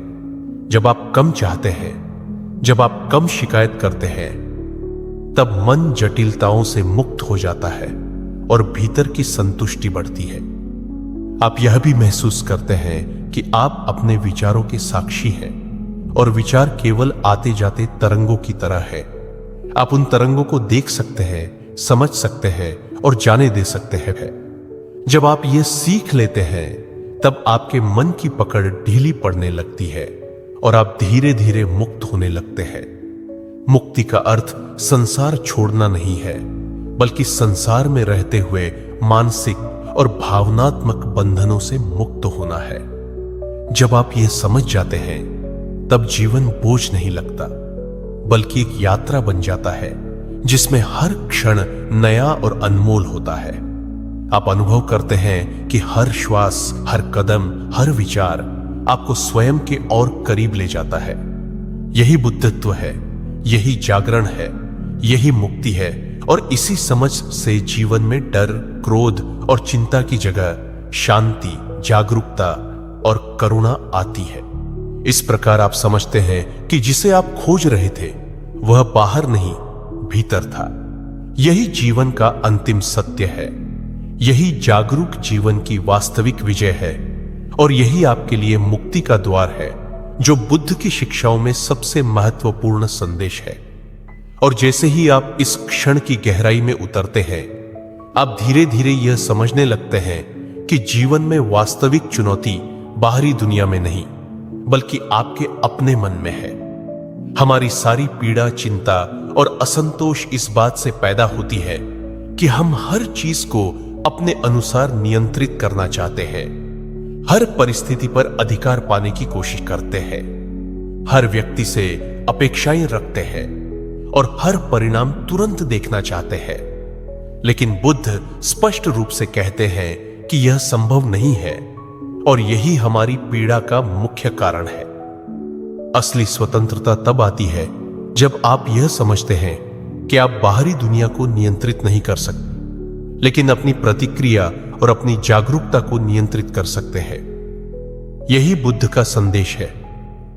जब आप कम चाहते हैं, जब आप कम शिकायत करते हैं, तब मन जटिलताओं से मुक्त हो जाता है और भीतर की संतुष्टि बढ़ती है। आप यह भी महसूस करते हैं कि आप अपने विचारों के साक्षी हैं और विचार केवल आते जाते तरंगों की तरह है। आप उन तरंगों को देख सकते हैं, समझ सकते हैं और जाने दे सकते हैं। जब आप ये सीख लेते हैं तब आपके मन की पकड़ ढीली पड़ने लगती है और आप धीरे धीरे मुक्त होने लगते हैं। मुक्ति का अर्थ संसार छोड़ना नहीं है, बल्कि संसार में रहते हुए मानसिक और भावनात्मक बंधनों से मुक्त होना है। जब आप ये समझ जाते हैं तब जीवन बोझ नहीं लगता, बल्कि एक यात्रा बन जाता है जिसमें हर क्षण नया और अनमोल होता है। आप अनुभव करते हैं कि हर श्वास, हर कदम, हर विचार आपको स्वयं के और करीब ले जाता है। यही बुद्धत्व है, यही जागरण है, यही मुक्ति है। और इसी समझ से जीवन में डर, क्रोध और चिंता की जगह शांति, जागरूकता और करुणा आती है। इस प्रकार आप समझते हैं कि जिसे आप खोज रहे थे वह बाहर नहीं, भीतर था। यही जीवन का अंतिम सत्य है। यही जागरूक जीवन की वास्तविक विजय है और यही आपके लिए मुक्ति का द्वार है, जो बुद्ध की शिक्षाओं में सबसे महत्वपूर्ण संदेश है। और जैसे ही आप इस क्षण की गहराई में उतरते हैं, आप धीरे धीरे यह समझने लगते हैं कि जीवन में वास्तविक चुनौती बाहरी दुनिया में नहीं, बल्कि आपके अपने मन में है। हमारी सारी पीड़ा, चिंता और असंतोष इस बात से पैदा होती है कि हम हर चीज को अपने अनुसार नियंत्रित करना चाहते हैं, हर परिस्थिति पर अधिकार पाने की कोशिश करते हैं, हर व्यक्ति से अपेक्षाएं रखते हैं और हर परिणाम तुरंत देखना चाहते हैं। लेकिन बुद्ध स्पष्ट रूप से कहते हैं कि यह संभव नहीं है और यही हमारी पीड़ा का मुख्य कारण है। असली स्वतंत्रता तब आती है जब आप यह समझते हैं कि आप बाहरी दुनिया को नियंत्रित नहीं कर सकते, लेकिन अपनी प्रतिक्रिया और अपनी जागरूकता को नियंत्रित कर सकते हैं। यही बुद्ध का संदेश है।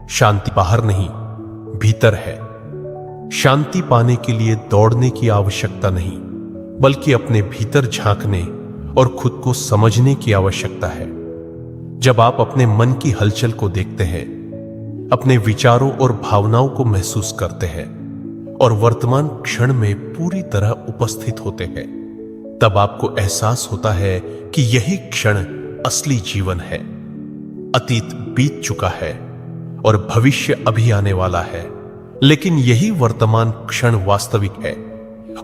शांति बाहर नहीं, भीतर है। शांति पाने के लिए दौड़ने की आवश्यकता नहीं, बल्कि अपने भीतर झांकने और खुद को समझने की आवश्यकता है। जब आप अपने मन की हलचल को देखते हैं, अपने विचारों और भावनाओं को महसूस करते हैं और वर्तमान क्षण में पूरी तरह उपस्थित होते हैं, तब आपको एहसास होता है कि यही क्षण असली जीवन है। अतीत बीत चुका है और भविष्य अभी आने वाला है, लेकिन यही वर्तमान क्षण वास्तविक है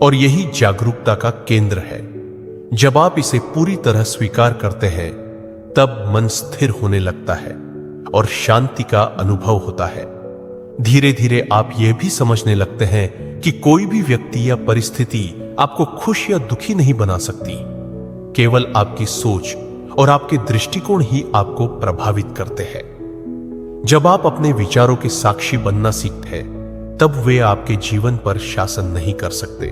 और यही जागरूकता का केंद्र है। जब आप इसे पूरी तरह स्वीकार करते हैं, तब मन स्थिर होने लगता है और शांति का अनुभव होता है। धीरे धीरे आप यह भी समझने लगते हैं कि कोई भी व्यक्ति या परिस्थिति आपको खुश या दुखी नहीं बना सकती। केवल आपकी सोच और आपके दृष्टिकोण ही आपको प्रभावित करते हैं। जब आप अपने विचारों के साक्षी बनना सीखते हैं, तब वे आपके जीवन पर शासन नहीं कर सकते।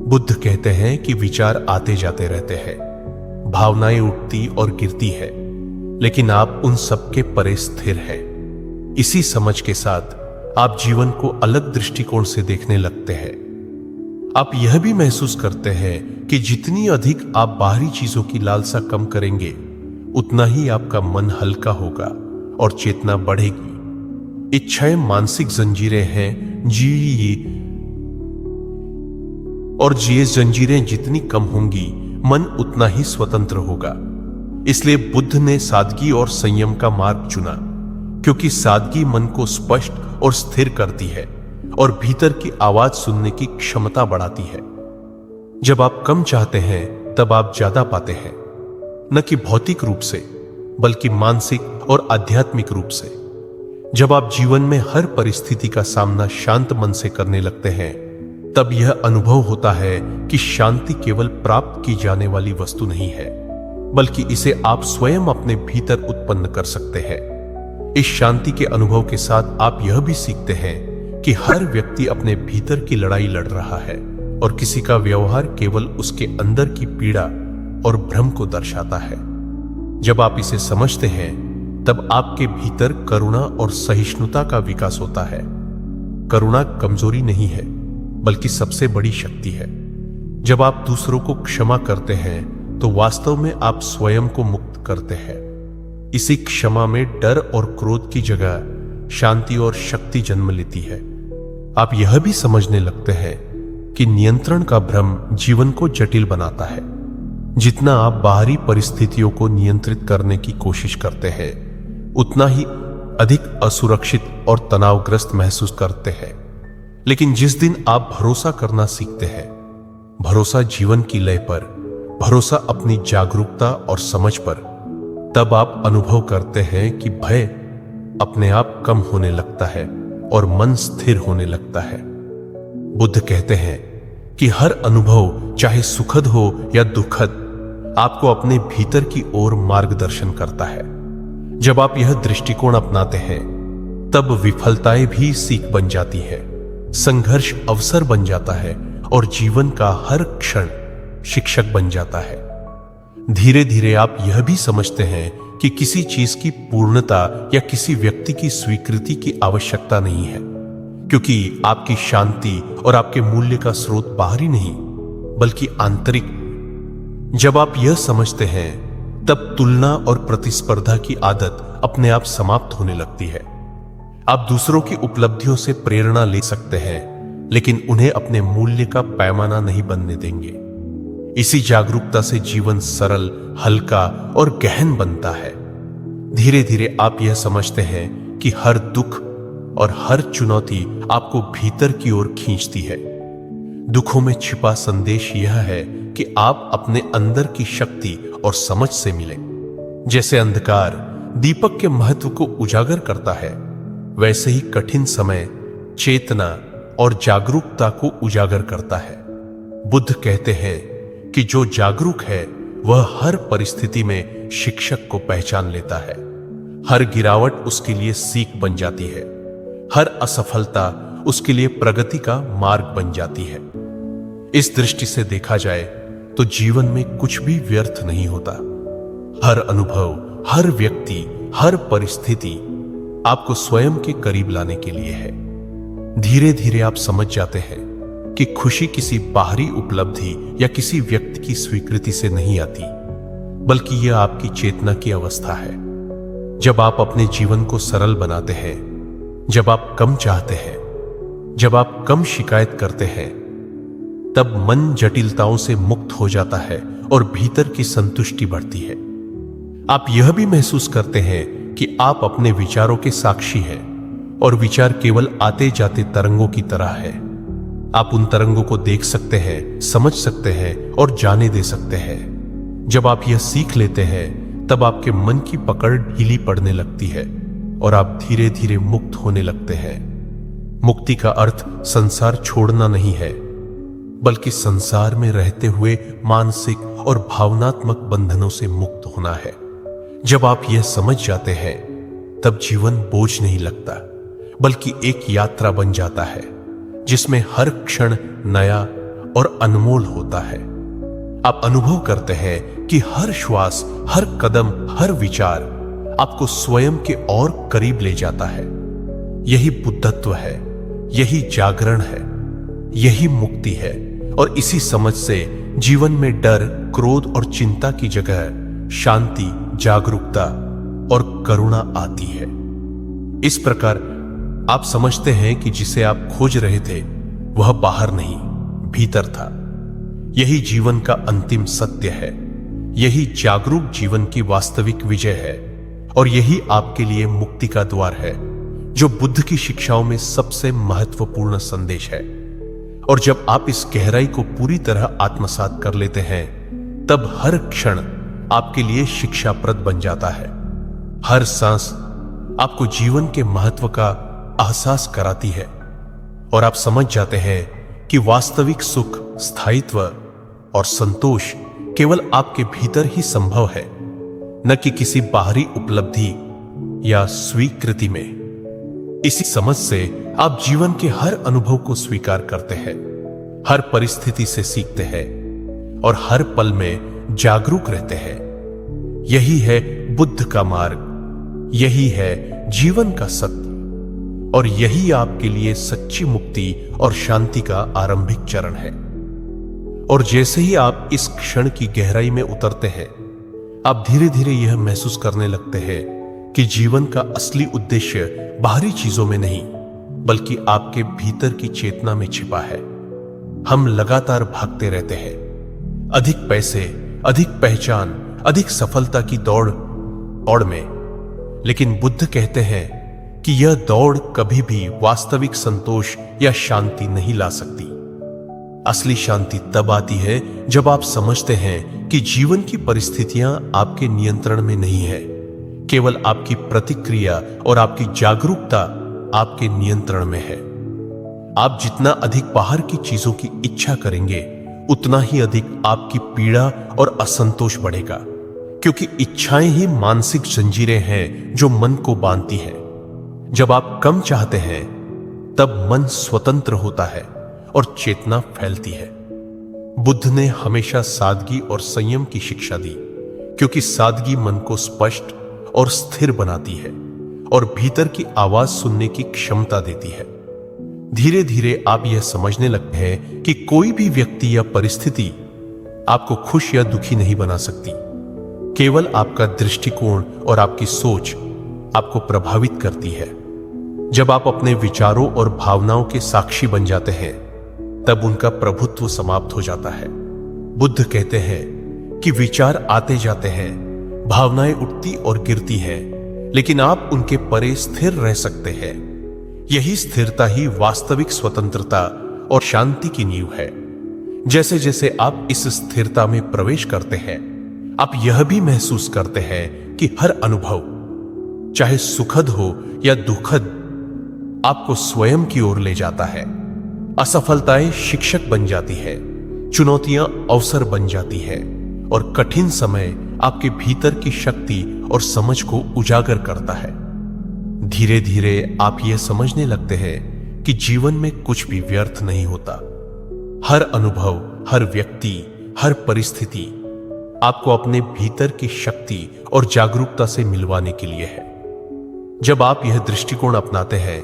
बुद्ध कहते हैं कि विचार आते जाते रहते हैं, भावनाएं उठती और गिरती है, लेकिन आप उन सबके परे स्थिर हैं। इसी समझ के साथ आप जीवन को अलग दृष्टिकोण से देखने लगते हैं। आप यह भी महसूस करते हैं कि जितनी अधिक आप बाहरी चीजों की लालसा कम करेंगे, उतना ही आपका मन हल्का होगा और चेतना बढ़ेगी। इच्छाएं मानसिक जंजीरें हैं, और ये जंजीरें जितनी कम होंगी, मन उतना ही स्वतंत्र होगा। इसलिए बुद्ध ने सादगी और संयम का मार्ग चुना, क्योंकि सादगी मन को स्पष्ट और स्थिर करती है और भीतर की आवाज सुनने की क्षमता बढ़ाती है। जब आप कम चाहते हैं, तब आप ज्यादा पाते हैं, न कि भौतिक रूप से, बल्कि मानसिक और आध्यात्मिक रूप से। जब आप जीवन में हर परिस्थिति का सामना शांत मन से करने लगते हैं, तब यह अनुभव होता है कि शांति केवल प्राप्त की जाने वाली वस्तु नहीं है, बल्कि इसे आप स्वयं अपने भीतर उत्पन्न कर सकते हैं। इस शांति के अनुभव के साथ आप यह भी सीखते हैं कि हर व्यक्ति अपने भीतर की लड़ाई लड़ रहा है और किसी का व्यवहार केवल उसके अंदर की पीड़ा और भ्रम को दर्शाता है। जब आप इसे समझते हैं, तब आपके भीतर करुणा और सहिष्णुता का विकास होता है। करुणा कमजोरी नहीं है, बल्कि सबसे बड़ी शक्ति है। जब आप दूसरों को क्षमा करते हैं, तो वास्तव में आप स्वयं को मुक्त करते हैं। इसी क्षमा में डर और क्रोध की जगह शांति और शक्ति जन्म लेती है। आप यह भी समझने लगते हैं कि नियंत्रण का भ्रम जीवन को जटिल बनाता है। जितना आप बाहरी परिस्थितियों को नियंत्रित करने की कोशिश करते हैं, उतना ही अधिक असुरक्षित और तनावग्रस्त महसूस करते हैं। लेकिन जिस दिन आप भरोसा करना सीखते हैं, भरोसा जीवन की लय पर, भरोसा अपनी जागरूकता और समझ पर, तब आप अनुभव करते हैं कि भय अपने आप कम होने लगता है और मन स्थिर होने लगता है। बुद्ध कहते हैं कि हर अनुभव, चाहे सुखद हो या दुखद, आपको अपने भीतर की ओर मार्गदर्शन करता है। जब आप यह दृष्टिकोण अपनाते हैं, तब विफलताएं भी सीख बन जाती है, संघर्ष अवसर बन जाता है और जीवन का हर क्षण शिक्षक बन जाता है। धीरे धीरे आप यह भी समझते हैं कि किसी चीज की पूर्णता या किसी व्यक्ति की स्वीकृति की आवश्यकता नहीं है। क्योंकि आपकी शांति और आपके मूल्य का स्रोत बाहरी नहीं बल्कि आंतरिक। जब आप यह समझते हैं तब तुलना और प्रतिस्पर्धा की आदत अपने आप समाप्त होने लगती है। आप दूसरों की उपलब्धियों से प्रेरणा ले सकते हैं, लेकिन उन्हें अपने मूल्य का पैमाना नहीं बनने देंगे। इसी जागरूकता से जीवन सरल, हल्का और गहन बनता है। धीरे धीरे आप यह समझते हैं कि हर दुख और हर चुनौती आपको भीतर की ओर खींचती है। दुखों में छिपा संदेश यह है कि आप अपने अंदर की शक्ति और समझ से मिलें। जैसे अंधकार दीपक के महत्व को उजागर करता है, वैसे ही कठिन समय चेतना और जागरूकता को उजागर करता है। बुद्ध कहते हैं कि जो जागरूक है वह हर परिस्थिति में शिक्षक को पहचान लेता है। हर गिरावट उसके लिए सीख बन जाती है, हर असफलता उसके लिए प्रगति का मार्ग बन जाती है। इस दृष्टि से देखा जाए तो जीवन में कुछ भी व्यर्थ नहीं होता। हर अनुभव, हर व्यक्ति, हर परिस्थिति आपको स्वयं के करीब लाने के लिए है। धीरे धीरे आप समझ जाते हैं कि खुशी किसी बाहरी उपलब्धि या किसी व्यक्ति की स्वीकृति से नहीं आती, बल्कि यह आपकी चेतना की अवस्था है। जब आप अपने जीवन को सरल बनाते हैं, जब आप कम चाहते हैं, जब आप कम शिकायत करते हैं, तब मन जटिलताओं से मुक्त हो जाता है और भीतर की संतुष्टि बढ़ती है। आप यह भी महसूस करते हैं कि आप अपने विचारों के साक्षी हैं और विचार केवल आते जाते तरंगों की तरह है। आप उन तरंगों को देख सकते हैं, समझ सकते हैं और जाने दे सकते हैं। जब आप यह सीख लेते हैं तब आपके मन की पकड़ ढीली पड़ने लगती है और आप धीरे धीरे मुक्त होने लगते हैं। मुक्ति का अर्थ संसार छोड़ना नहीं है, बल्कि संसार में रहते हुए मानसिक और भावनात्मक बंधनों से मुक्त होना है। जब आप यह समझ जाते हैं तब जीवन बोझ नहीं लगता, बल्कि एक यात्रा बन जाता है जिसमें हर क्षण नया और अनमोल होता है। आप अनुभव करते हैं कि हर श्वास, हर कदम, हर विचार आपको स्वयं के और करीब ले जाता है। यही बुद्धत्व है, यही जागरण है, यही मुक्ति है। और इसी समझ से जीवन में डर, क्रोध और चिंता की जगह शांति, जागरूकता और करुणा आती है। इस प्रकार आप समझते हैं कि जिसे आप खोज रहे थे वह बाहर नहीं, भीतर था। यही जीवन का अंतिम सत्य है, यही जागरूक जीवन की वास्तविक विजय है और यही आपके लिए मुक्ति का द्वार है, जो बुद्ध की शिक्षाओं में सबसे महत्वपूर्ण संदेश है। और जब आप इस गहराई को पूरी तरह आत्मसात कर लेते हैं तब हर क्षण आपके लिए शिक्षाप्रद बन जाता है। हर सांस आपको जीवन के महत्व का एहसास कराती है और आप समझ जाते हैं कि वास्तविक सुख, स्थायित्व और संतोष केवल आपके भीतर ही संभव है, न कि किसी बाहरी उपलब्धि या स्वीकृति में। इसी समझ से आप जीवन के हर अनुभव को स्वीकार करते हैं, हर परिस्थिति से सीखते हैं और हर पल में जागरूक रहते हैं। यही है बुद्ध का मार्ग, यही है जीवन का सत्य और यही आपके लिए सच्ची मुक्ति और शांति का आरंभिक चरण है। और जैसे ही आप इस क्षण की गहराई में उतरते हैं, आप धीरे धीरे यह महसूस करने लगते हैं कि जीवन का असली उद्देश्य बाहरी चीजों में नहीं, बल्कि आपके भीतर की चेतना में छिपा है। हम लगातार भागते रहते हैं, अधिक पैसे, अधिक पहचान, अधिक सफलता की दौड़ में। लेकिन बुद्ध कहते हैं कि यह दौड़ कभी भी वास्तविक संतोष या शांति नहीं ला सकती। असली शांति तब आती है जब आप समझते हैं कि जीवन की परिस्थितियां आपके नियंत्रण में नहीं है, केवल आपकी प्रतिक्रिया और आपकी जागरूकता आपके नियंत्रण में है। आप जितना अधिक बाहर की चीजों की इच्छा करेंगे, उतना ही अधिक आपकी पीड़ा और असंतोष बढ़ेगा, क्योंकि इच्छाएं ही मानसिक जंजीरें हैं जो मन को बांधती हैं। जब आप कम चाहते हैं तब मन स्वतंत्र होता है और चेतना फैलती है। बुद्ध ने हमेशा सादगी और संयम की शिक्षा दी, क्योंकि सादगी मन को स्पष्ट और स्थिर बनाती है और भीतर की आवाज सुनने की क्षमता देती है। धीरे धीरे आप यह समझने लगते हैं कि कोई भी व्यक्ति या परिस्थिति आपको खुश या दुखी नहीं बना सकती। केवल आपका दृष्टिकोण और आपकी सोच आपको प्रभावित करती है। जब आप अपने विचारों और भावनाओं के साक्षी बन जाते हैं, तब उनका प्रभुत्व समाप्त हो जाता है। बुद्ध कहते हैं कि विचार आते जाते हैं, भावनाएं उठती और गिरती हैं, लेकिन आप उनके परे स्थिर रह सकते हैं। यही स्थिरता ही वास्तविक स्वतंत्रता और शांति की नींव है। जैसे जैसे आप इस स्थिरता में प्रवेश करते हैं, आप यह भी महसूस करते हैं कि हर अनुभव, चाहे सुखद हो या दुखद, आपको स्वयं की ओर ले जाता है। असफलताएं शिक्षक बन जाती है, चुनौतियां अवसर बन जाती है, और कठिन समय आपके भीतर की शक्ति और समझ को उजागर करता है। धीरे धीरे आप यह समझने लगते हैं कि जीवन में कुछ भी व्यर्थ नहीं होता। हर अनुभव, हर व्यक्ति, हर परिस्थिति आपको अपने भीतर की शक्ति और जागरूकता से मिलवाने के लिए है। जब आप यह दृष्टिकोण अपनाते हैं,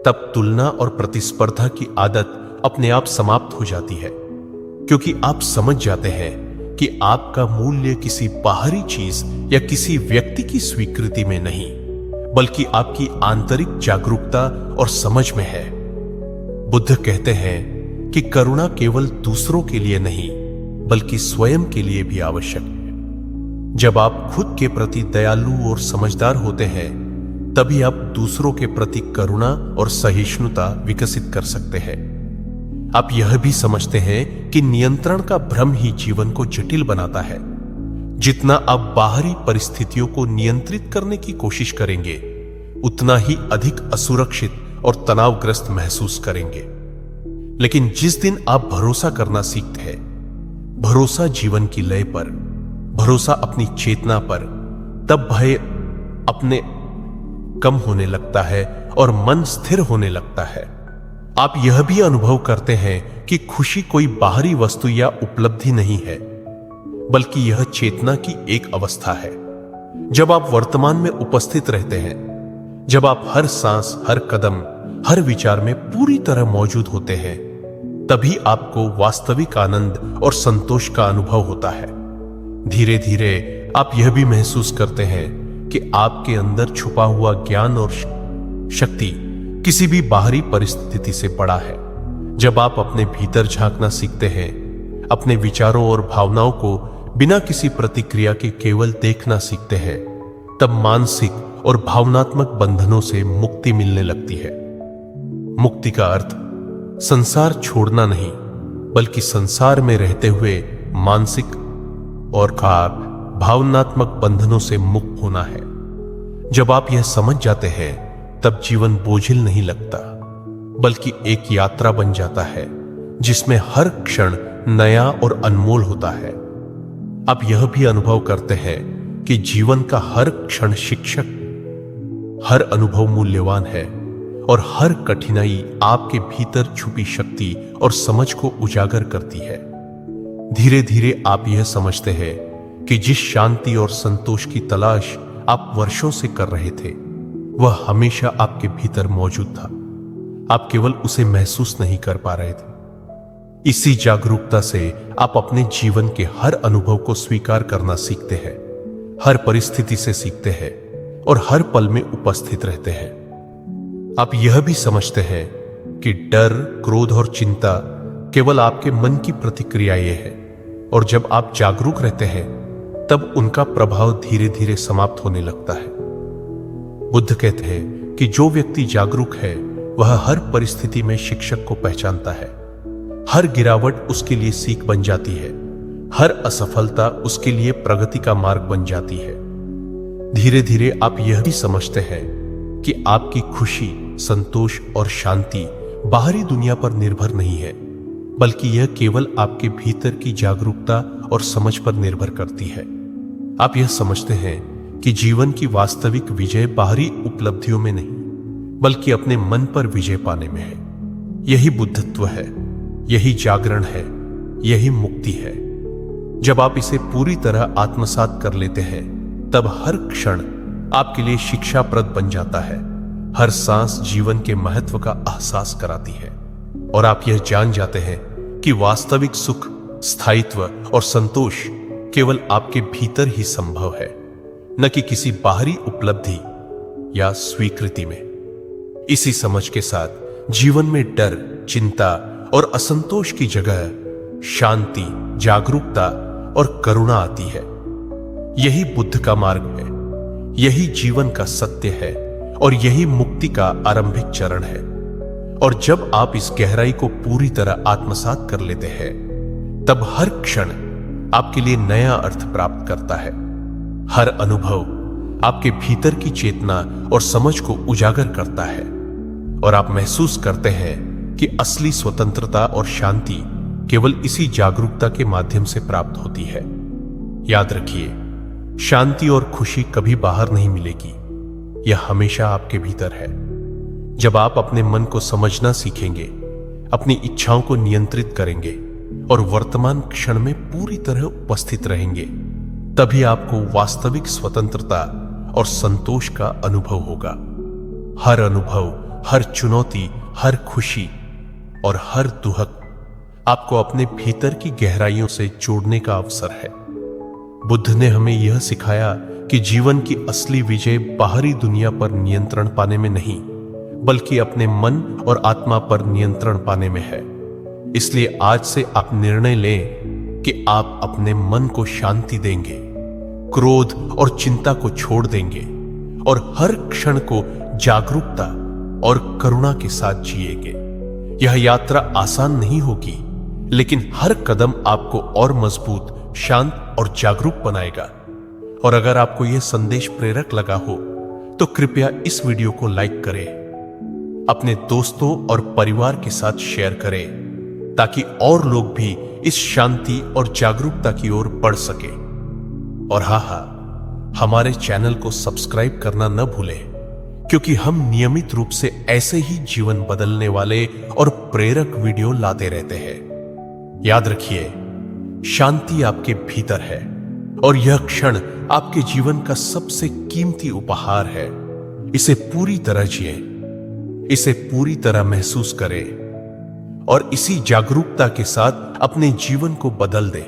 तब तुलना और प्रतिस्पर्धा की आदत अपने आप समाप्त हो जाती है, क्योंकि आप समझ जाते हैं कि आपका मूल्य किसी बाहरी चीज या किसी व्यक्ति की स्वीकृति में नहीं, बल्कि आपकी आंतरिक जागरूकता और समझ में है। बुद्ध कहते हैं कि करुणा केवल दूसरों के लिए नहीं, बल्कि स्वयं के लिए भी आवश्यक है। जब आप खुद के प्रति दयालु और समझदार होते हैं, तभी आप दूसरों के प्रति करुणा और सहिष्णुता विकसित कर सकते हैं। आप यह भी समझते हैं कि नियंत्रण का भ्रम ही जीवन को जटिल बनाता है। जितना आप बाहरी परिस्थितियों को नियंत्रित करने की कोशिश करेंगे, उतना ही अधिक असुरक्षित और तनावग्रस्त महसूस करेंगे। लेकिन जिस दिन आप भरोसा करना सीखते हैं, भरोसा जीवन की लय पर, भरोसा अपनी चेतना पर, तब भय अपने कम होने लगता है और मन स्थिर होने लगता है। आप यह भी अनुभव करते हैं कि खुशी कोई बाहरी वस्तु या उपलब्धि नहीं है, बल्कि यह चेतना की एक अवस्था है। जब आप वर्तमान में उपस्थित रहते हैं, जब आप हर सांस, हर कदम, हर विचार में पूरी तरह मौजूद होते हैं, तभी आपको वास्तविक आनंद और संतोष का अनुभव होता है। धीरे धीरे आप यह भी महसूस करते हैं कि आपके अंदर छुपा हुआ ज्ञान और शक्ति किसी भी बाहरी परिस्थिति से बड़ा है। जब आप अपने भीतर झांकना सीखते हैं, अपने विचारों और भावनाओं को बिना किसी प्रतिक्रिया के केवल देखना सीखते हैं, तब मानसिक और भावनात्मक बंधनों से मुक्ति मिलने लगती है। मुक्ति का अर्थ संसार छोड़ना नहीं, बल्कि संसार में रहते हुए मानसिक और भावनात्मक बंधनों से मुक्त होना है। जब आप यह समझ जाते हैं, तब जीवन बोझिल नहीं लगता, बल्कि एक यात्रा बन जाता है जिसमें हर क्षण नया और अनमोल होता है। आप यह भी अनुभव करते हैं कि जीवन का हर क्षण शिक्षक, हर अनुभव मूल्यवान है, और हर कठिनाई आपके भीतर छुपी शक्ति और समझ को उजागर करती है। धीरे धीरे आप यह समझते हैं कि जिस शांति और संतोष की तलाश आप वर्षों से कर रहे थे, वह हमेशा आपके भीतर मौजूद था। आप केवल उसे महसूस नहीं कर पा रहे थे। इसी जागरूकता से आप अपने जीवन के हर अनुभव को स्वीकार करना सीखते हैं, हर परिस्थिति से सीखते हैं और हर पल में उपस्थित रहते हैं। आप यह भी समझते हैं कि डर, क्रोध और चिंता केवल आपके मन की प्रतिक्रियाएं हैं, और जब आप जागरूक रहते हैं, तब उनका प्रभाव धीरे धीरे समाप्त होने लगता है। बुद्ध कहते हैं कि जो व्यक्ति जागरूक है, वह हर परिस्थिति में शिक्षक को पहचानता है। हर गिरावट उसके लिए सीख बन जाती है, हर असफलता उसके लिए प्रगति का मार्ग बन जाती है। धीरे धीरे आप यह भी समझते हैं कि आपकी खुशी, संतोष और शांति बाहरी दुनिया पर निर्भर नहीं है, बल्कि यह केवल आपके भीतर की जागरूकता और समझ पर निर्भर करती है। आप यह समझते हैं कि जीवन की वास्तविक विजय बाहरी उपलब्धियों में नहीं, बल्कि अपने मन पर विजय पाने में है। यही बुद्धत्व है, यही जागरण है, यही मुक्ति है। जब आप इसे पूरी तरह आत्मसात कर लेते हैं, तब हर क्षण आपके लिए शिक्षाप्रद बन जाता है। हर सांस जीवन के महत्व का एहसास कराती है और आप यह जान जाते हैं कि वास्तविक सुख, स्थायित्व और संतोष केवल आपके भीतर ही संभव है, न कि किसी बाहरी उपलब्धि या स्वीकृति में। इसी समझ के साथ जीवन में डर, चिंता और असंतोष की जगह शांति, जागरूकता और करुणा आती है। यही बुद्ध का मार्ग है, यही जीवन का सत्य है और यही मुक्ति का आरंभिक चरण है। और जब आप इस गहराई को पूरी तरह आत्मसात कर लेते हैं, तब हर क्षण आपके लिए नया अर्थ प्राप्त करता है। हर अनुभव आपके भीतर की चेतना और समझ को उजागर करता है और आप महसूस करते हैं कि असली स्वतंत्रता और शांति केवल इसी जागरूकता के माध्यम से प्राप्त होती है। याद रखिए, शांति और खुशी कभी बाहर नहीं मिलेगी, यह हमेशा आपके भीतर है। जब आप अपने मन को समझना सीखेंगे, अपनी इच्छाओं को नियंत्रित करेंगे और वर्तमान क्षण में पूरी तरह उपस्थित रहेंगे, तभी आपको वास्तविक स्वतंत्रता और संतोष का अनुभव होगा। हर अनुभव, हर चुनौती, हर खुशी और हर दुहक आपको अपने भीतर की गहराइयों से जोड़ने का अवसर है। बुद्ध ने हमें यह सिखाया कि जीवन की असली विजय बाहरी दुनिया पर नियंत्रण पाने में नहीं, बल्कि अपने मन और आत्मा पर नियंत्रण पाने में है। इसलिए आज से आप निर्णय लें कि आप अपने मन को शांति देंगे, क्रोध और चिंता को छोड़ देंगे और हर क्षण को जागरूकता और करुणा के साथ जिएंगे। यह यात्रा आसान नहीं होगी, लेकिन हर कदम आपको और मजबूत, शांत और जागरूक बनाएगा। और अगर आपको यह संदेश प्रेरक लगा हो तो कृपया इस वीडियो को लाइक करें, अपने दोस्तों और परिवार के साथ शेयर करें, ताकि और लोग भी इस शांति और जागरूकता की ओर बढ़ सके। और हाँ, हमारे चैनल को सब्सक्राइब करना न भूलें, क्योंकि हम नियमित रूप से ऐसे ही जीवन बदलने वाले और प्रेरक वीडियो लाते रहते हैं। याद रखिए, शांति आपके भीतर है और यह क्षण आपके जीवन का सबसे कीमती उपहार है। इसे पूरी तरह जिए, इसे पूरी तरह महसूस करें और इसी जागरूकता के साथ अपने जीवन को बदल दें।